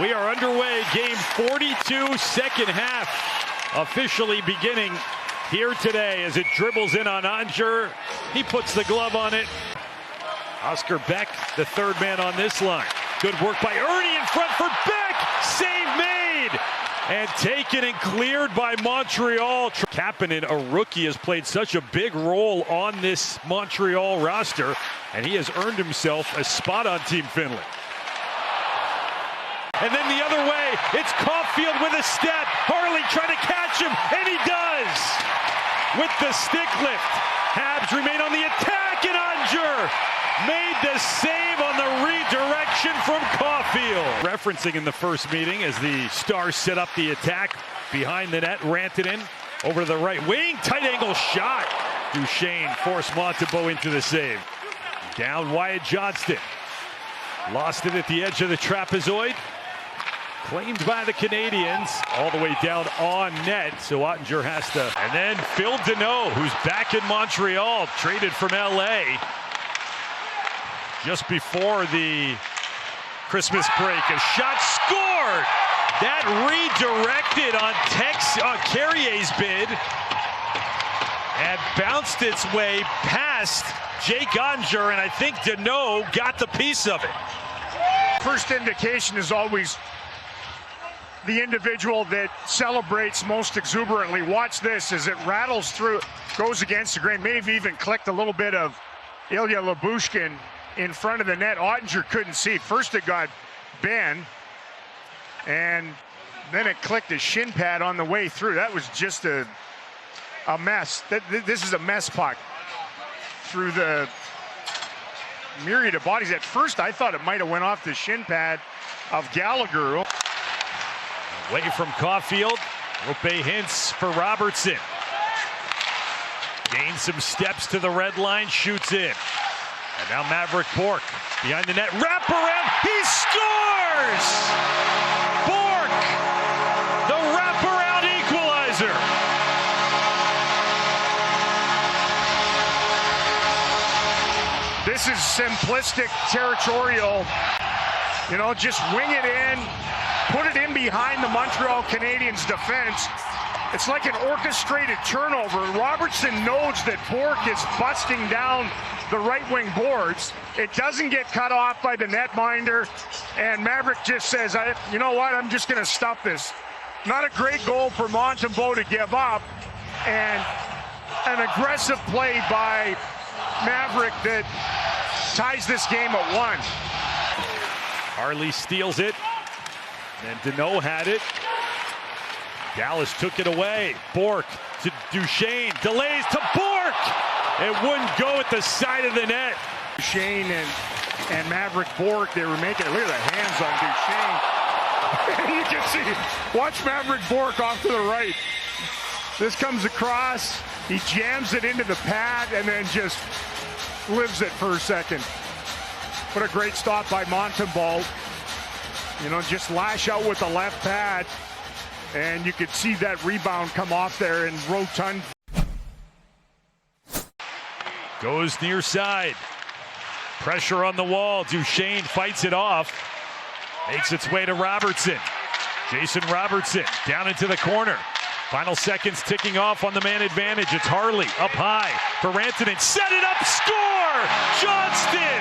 We are underway. Game 42, second half, officially beginning here today as it dribbles in on Onger. He puts the glove on it. Oscar Beck, the third man on this line. Good work by Ernie in front for Beck. Save made. And taken and cleared by Montreal. Kapanen, a rookie, has played such a big role on this Montreal roster, and he has earned himself a spot on Team Finland. And then the other way, it's Caulfield with a step. Harley trying to catch him, and he does. With the stick lift, Habs remain on the attack, and Onger made the save on the redirection from Caulfield. Referencing in the first meeting as the Stars set up the attack behind the net. Rantanen over to the right wing, tight angle shot. Duchesne forced Montembeault into the save. Down Wyatt Johnston. Lost it at the edge of the trapezoid. Claimed by the Canadiens, all the way down on net, so Ottinger has to. And then Phil Deneau, who's back in Montreal, traded from LA just before the Christmas break. A shot scored! That redirected on Carrier's bid and bounced its way past Jake Onger, and I think Deneau got the piece of it. First indication is always the individual that celebrates most exuberantly. Watch this as it rattles through, goes against the grain. May have even clicked a little bit of Ilya Lyubushkin in front of the net. Ottinger couldn't see. First it got Ben, and then it clicked a shin pad on the way through. That was just a mess. This is a mess puck through the myriad of bodies. At first I thought it might have went off the shin pad of Gallagher. Away from Caulfield. Rope hints for Robertson. Gains some steps to the red line, shoots in. And now Maverick Bourque behind the net. Wrap around, he scores! Bourque, the wraparound equalizer. This is simplistic, territorial. You know, just wing it in. Put it in behind the Montreal Canadiens defense. It's like an orchestrated turnover. Robertson knows that Bourque is busting down the right wing boards. It doesn't get cut off by the netminder, and Maverick just says, you know what, I'm just going to stop this. Not a great goal for Montembeault to give up, and an aggressive play by Maverick that ties this game at 1. Harley steals it. And Deneau had it. Dallas took it away. Bourque to Duchesne. Delays to Bourque. It wouldn't go at the side of the net. Duchesne and Maverick Bourque, they were making it. Look at the hands on Duchesne. You can see. Watch Maverick Bourque off to the right. This comes across. He jams it into the pad and then just lives it for a second. What a great stop by Montembeault. You know, just lash out with the left pad, and you could see that rebound come off there, and rotund. Goes near side. Pressure on the wall. Duchesne fights it off. Makes its way to Robertson. Jason Robertson down into the corner. Final seconds ticking off on the man advantage. It's Harley up high for Rantanen. Set it up, score! Johnston!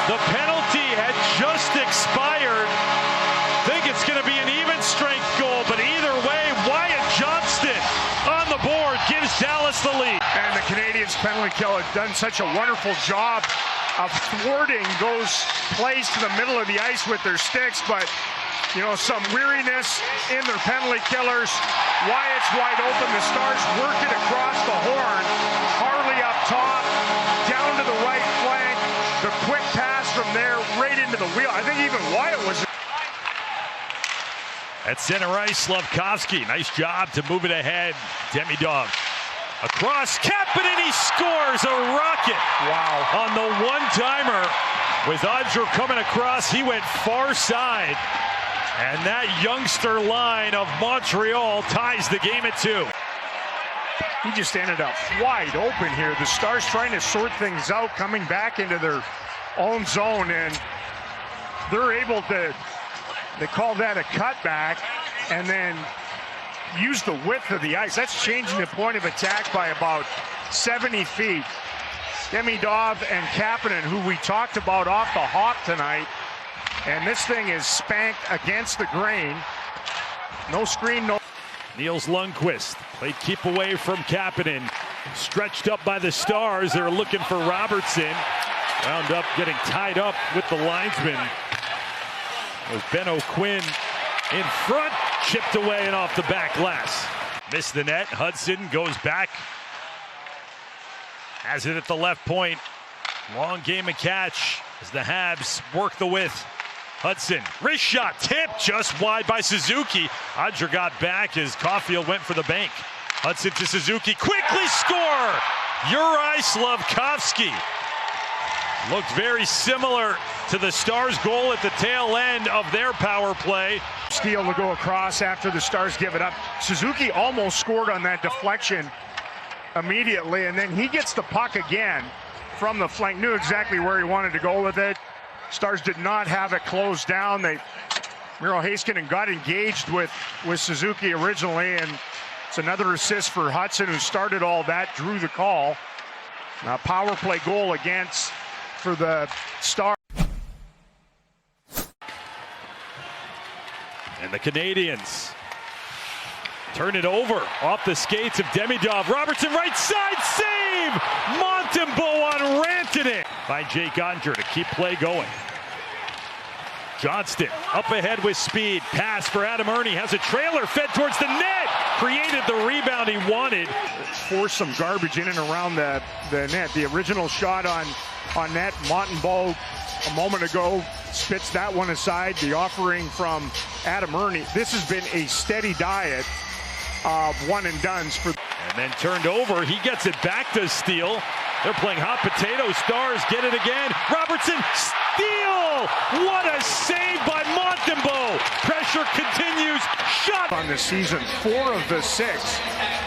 The penalty had just expired. Think it's going to be an even strength goal, but either way, Wyatt Johnston on the board gives Dallas the lead. And the Canadiens penalty kill have done such a wonderful job of thwarting those plays to the middle of the ice with their sticks, but you know, some weariness in their penalty killers. Wyatt's wide open. The Stars work it across the horn. Harley up top, down to the right flank. The quick pass from there right into the wheel. I think even Wyatt was. At center ice, Slafkovsky. Nice job to move it ahead. Demidov. Across, Kapanen, he scores a rocket. Wow. On the one-timer. With Onger coming across, he went far side. And that youngster line of Montreal ties the game at 2. He just ended up wide open here. The Stars trying to sort things out, coming back into their own zone, and they're able to, they call that a cutback, and then use the width of the ice. That's changing the point of attack by about 70 feet. Demidov and Kapanen, who we talked about off the hop tonight, and this thing is spanked against the grain. No screen, no. Niels Lundqvist played keep away from Kapanen. Stretched up by the Stars. They're looking for Robertson. Wound up getting tied up with the linesman. It was Ben O'Quinn in front, chipped away and off the back glass. Missed the net. Hudson goes back. Has it at the left point. Long game of catch as the Habs work the width. Hudson, wrist shot, tipped just wide by Suzuki. Odger got back as Caulfield went for the bank. Hudson to Suzuki, quickly score! Juraj Slafkovsky. Looked very similar to the Stars' goal at the tail end of their power play. Steal to go across after the Stars give it up. Suzuki almost scored on that deflection immediately, and then he gets the puck again from the flank. Knew exactly where he wanted to go with it. Stars did not have it closed down. Miro Heiskanen got engaged with Suzuki originally, and it's another assist for Hudson, who started all that, drew the call. Now power play goal against for the Stars. And the Canadiens turn it over off the skates of Demidov. Robertson right side save! Montembeault on Rantanen by Jake Oettinger to keep play going. Johnston up ahead with speed. Pass for Adam Ernie. Has a trailer fed towards the net. Created the rebound he wanted. Forced some garbage in and around the net. The original shot on net, Montembeault a moment ago spits that one aside. The offering from Adam Ernie. This has been a steady diet of one and dones for. And then turned over. He gets it back to Steele. They're playing hot potato. Stars get it again. Robertson, steal! What a save by Montembeault. Pressure continues. Shot on the season. 4 of the 6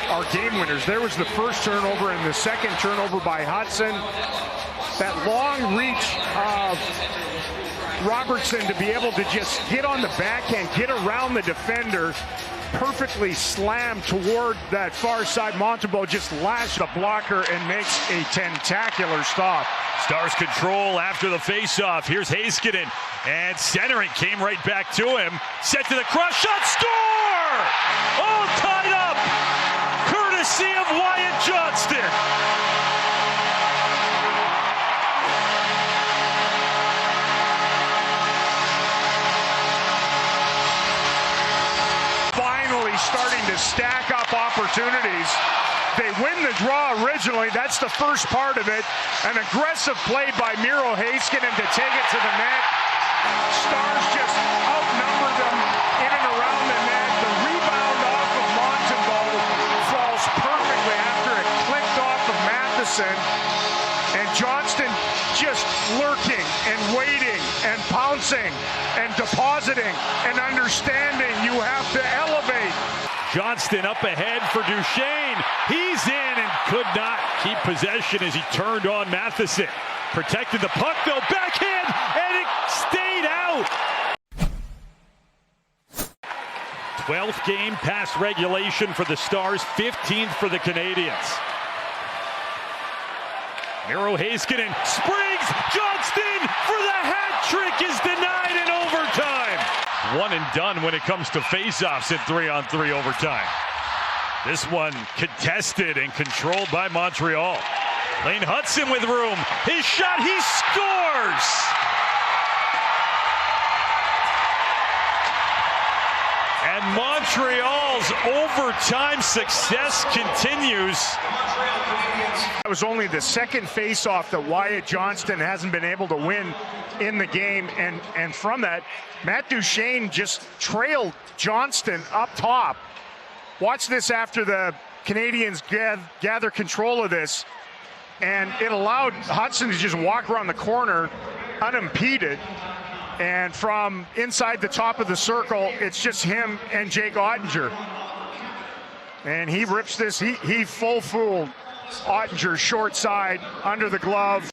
are game winners. There was the first turnover and the second turnover by Hudson. That long reach of Robertson to be able to just get on the backhand, get around the defender, perfectly slammed toward that far side. Montembeault just lashed the blocker and makes a tentacular stop. Stars control after the faceoff. Here's Heiskanen, and centering came right back to him. Set to the cross shot, score! All tied up, courtesy of Wyatt Johnston. Starting to stack up opportunities. They win the draw originally. That's the first part of it. An aggressive play by Miro Heiskanen to take it to the net. Stars just outnumber them in and around the net. The rebound off of Montembeault falls perfectly after it clicked off of Matheson. And Johnston just lurking and waiting and pouncing and depositing and understanding you have to elevate. Johnston up ahead for Duchesne. He's in and could not keep possession as he turned on Matheson. Protected the puck though, backhand, and it stayed out. 12th game past regulation for the Stars, 15th for the Canadiens. Miro Heiskanen springs, Johnston for the hat trick is denied in overtime. One and done when it comes to faceoffs in 3-on-3 overtime. This one contested and controlled by Montreal. Lane Hudson with room. His shot, he scores! And Montreal's overtime success continues. That was only the second faceoff that Wyatt Johnston hasn't been able to win in the game, and from that, Matt Duchesne just trailed Johnston up top. Watch this after the Canadiens gather control of this, and it allowed Hudson to just walk around the corner unimpeded, and from inside the top of the circle, it's just him and Jake Oettinger. And he rips this, he full fooled Oettinger short side under the glove.